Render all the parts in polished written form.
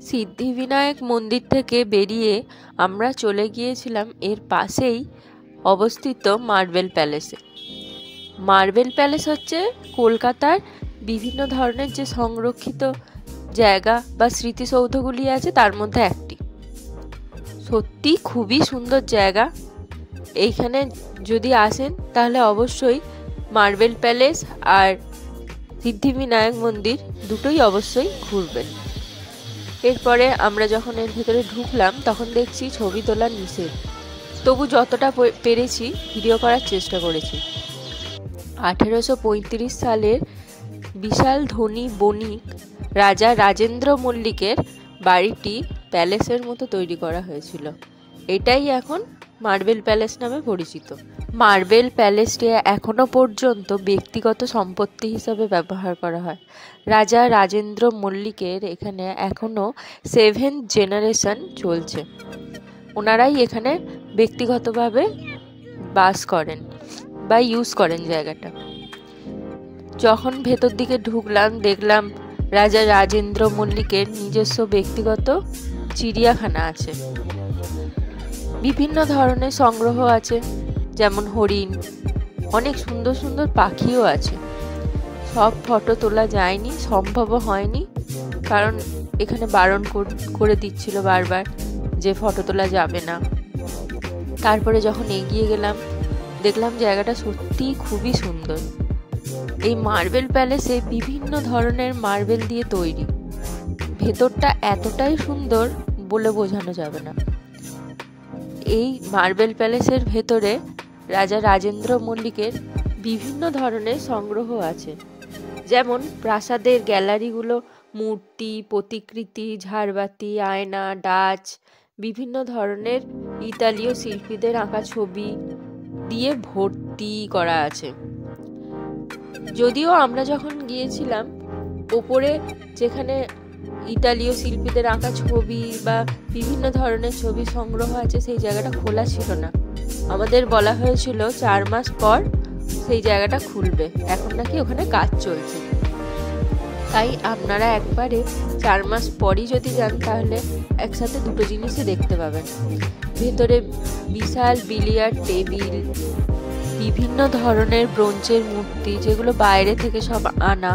সিদ্ধিবিনায়ক মন্দির থেকে বেরিয়ে আমরা চলে গিয়েছিলাম এর পাশেই অবস্থিত মার্বেল প্যালেসে। মার্বেল প্যালেস হচ্ছে কলকাতার বিভিন্ন ধরনের যে সংরক্ষিত জায়গা বা স্মৃতিসৌধগুলি আছে তার মধ্যে একটি। সত্যি খুবই সুন্দর জায়গা। এইখানে যদি আসেন তাহলে অবশ্যই মার্বেল প্যালেস আর সিদ্ধিবিনায়ক মন্দির দুটোই অবশ্যই ঘুরবেন। এরপরে আমরা যখন এর ভেতরে ঢুকলাম তখন দেখছি ছবি তোলা নিষেধ, তবু যতটা পেরেছি ভিডিও করার চেষ্টা করেছি। 1835 সালের বিশাল ধনী বণিক রাজা রাজেন্দ্র মল্লিকের বাড়িটি প্যালেসের মতো তৈরি করা হয়েছিল। এটাই এখন মার্বেল প্যালেস নামে পরিচিত। মার্বেল প্যালেসটি এখনো পর্যন্ত ব্যক্তিগত সম্পত্তি হিসাবে ব্যবহার করা হয়। রাজা রাজেন্দ্র মল্লিকের এখানে এখনো 7th জেনারেশন চলছে। ওনারাই এখানে ব্যক্তিগতভাবে বাস করেন বা ইউজ করেন জায়গাটা। যখন ভেতর দিকে ঢুকলাম দেখলাম রাজা রাজেন্দ্র মল্লিকের নিজস্ব ব্যক্তিগত চিড়িয়াখানা আছে। বিভিন্ন ধরনের সংগ্রহ আছে, যেমন হরিণ, অনেক সুন্দর সুন্দর পাখিও আছে। সব ফটো তোলা যায়নি, সম্ভবও হয়নি, কারণ এখানে বারণ করে দিচ্ছিল বারবার যে ফটো তোলা যাবে না। তারপরে যখন এগিয়ে গেলাম দেখলাম জায়গাটা সত্যিই খুবই সুন্দর। এই মার্বেল প্যালেসে বিভিন্ন ধরনের মার্বেল দিয়ে তৈরি। ভেতরটা এতটাই সুন্দর বলে বোঝানো যাবে না। এই মার্বেল প্যালেসের ভেতরে রাজা রাজেন্দ্র মল্লিকের বিভিন্ন ধরনের সংগ্রহ আছে, যেমন প্রাসাদের গ্যালারিগুলো মূর্তি, প্রতিকৃতি, ঝাড়বাতি, আয়না, ডাচ, বিভিন্ন ধরনের ইতালীয় শিল্পীদের আঁকা ছবি দিয়ে ভর্তি করা আছে। যদিও আমরা যখন গিয়েছিলাম ওপরে যেখানে ইতালীয় শিল্পীদের আঁকা ছবি বা বিভিন্ন ধরনের ছবি সংগ্রহ আছে সেই জায়গাটা খোলা ছিল না। আমাদের বলা হয়েছিল 4 মাস পর সেই জায়গাটা খুলবে। এখন নাকি ওখানে কাজ চলছে, তাই আপনারা একবারে 4 মাস পরই যদি যান তাহলে একসাথে দুটো জিনিসই দেখতে পাবেন। ভেতরে বিশাল বিলিয়ার্ড টেবিল, বিভিন্ন ধরনের ব্রোঞ্জের মূর্তি যেগুলো বাইরে থেকে সব আনা।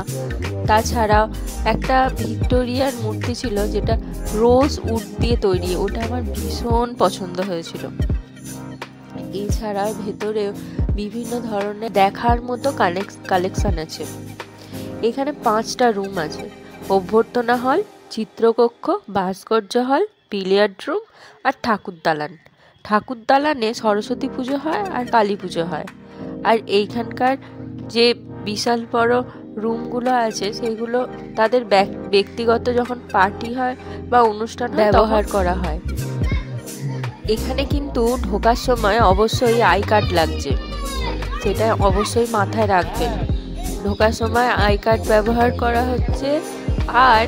তাছাড়াও একটা ভিক্টোরিয়ার মূর্তি ছিল যেটা রোজ উড দিয়ে তৈরি, ওটা আমার ভীষণ পছন্দ হয়েছিল। এছাড়া ভেতরে বিভিন্ন ধরনের দেখার মতো কালেকশন আছে। এখানে 5টা রুম আছে: অভ্যর্থনা হল, চিত্রকক্ষ, ভাস্কর্য হল, বিলিয়ার্ড রুম আর ঠাকুর দালান। ঠাকুর দালানে সরস্বতী পুজো হয় আর কালী পুজো হয়। আর এইখানকার যে বিশাল বড় রুমগুলো আছে সেগুলো তাদের ব্যক্তিগত যখন পার্টি হয় বা অনুষ্ঠান ব্যবহার করা হয়। এখানে কিন্তু ঢোকার সময় অবশ্যই আই কার্ড লাগছে, সেটা অবশ্যই মাথায় রাখবেন। ঢোকার সময় আই কার্ড ব্যবহার করা হচ্ছে। আর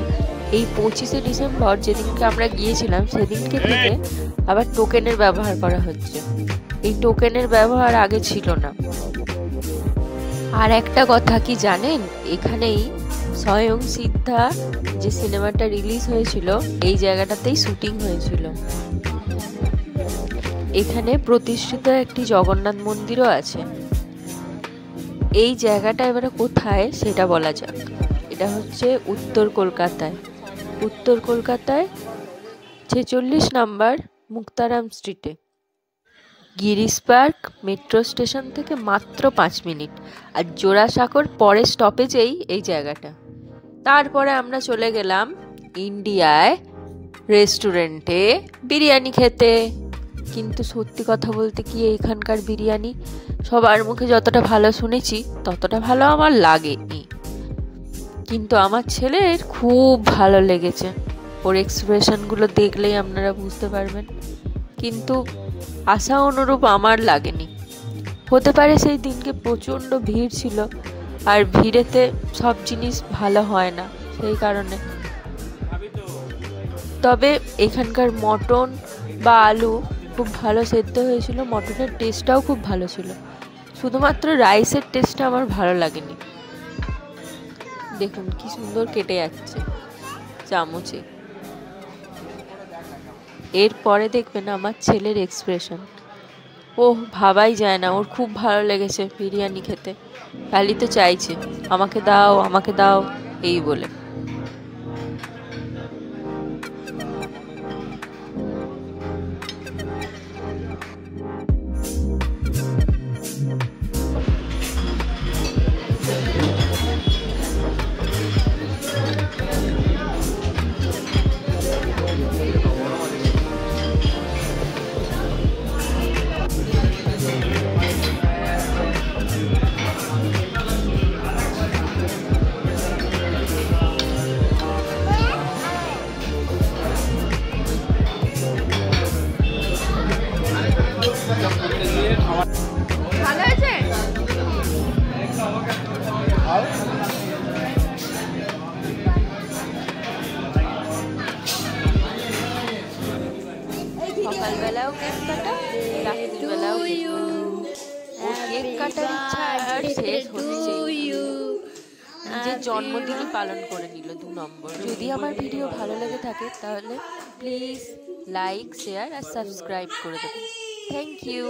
এই 25শে ডিসেম্বর যেদিনকে আমরা গিয়েছিলাম সেদিনকে থেকে আবার টোকেনের ব্যবহার করা হচ্ছে। এই টোকেনের ব্যবহার আগে ছিল না। আর একটা কথা কি জানেন, এখানেই স্বয়ং সিদ্ধা যে সিনেমাটা রিলিজ হয়েছিল এই জায়গাটাতেই শুটিং হয়েছিল। এখানে প্রতিষ্ঠিত একটি জগন্নাথ মন্দিরও আছে। এই জায়গাটা এবারে কোথায় সেটা বলা যাক। এটা হচ্ছে উত্তর কলকাতায়। উত্তর কলকাতায় 46 নম্বর মুক্তারাম স্ট্রিটে। গিরিশ পার্ক মেট্রো স্টেশন থেকে মাত্র 5 মিনিট, আর জোড়াসাঁকোর পরের স্টপেজেই এই জায়গাটা। তারপরে আমরা চলে গেলাম ইন্ডিয়ায় রেস্টুরেন্টে বিরিয়ানি খেতে। কিন্তু সত্যি কথা বলতে কি, এখানকার বিরিয়ানি সবার মুখে যতটা ভালো শুনেছি ততটা ভালো আমার লাগেনি, কিন্তু আমার ছেলের খুব ভালো লেগেছে। ওর এক্সপ্রেশনগুলো দেখলেই আপনারা বুঝতে পারবেন। কিন্তু আশা অনুরূপ আমার লাগেনি। হতে পারে সেই দিনকে প্রচণ্ড ভিড় ছিল, আর ভিড়েতে সব জিনিস ভালো হয় না সেই কারণে। তবে এখানকার মটন বা আলু খুব ভালো সেদ্ধ হয়েছিল, মটনের টেস্টটাও খুব ভালো ছিল। শুধুমাত্র রাইসের টেস্টটা আমার ভালো লাগেনি। দেখুন কি সুন্দর কেটে যাচ্ছে চামচে। এরপরে দেখবেন আমার ছেলের এক্সপ্রেশন, ওহ ভাবাই যায় না, ওর খুব ভালো লেগেছে বিরিয়ানি খেতে, খালি তো চাইছে আমাকে দাও আমাকে দাও এই বলে। ভালো হয়েছে? সকালবেলাও কেক কাটা, রাত্রিবেলাও কেক কাটা, ওর কেক কাটার ইচ্ছা আর শেষ হচ্ছেই। নিজের জন্মদিনই পালন করে নিল 2 নম্বর। যদি আমার ভিডিও ভালো লেগে থাকে তাহলে প্লিজ লাইক শেয়ার আর সাবস্ক্রাইব করে দেবেন। Thank you.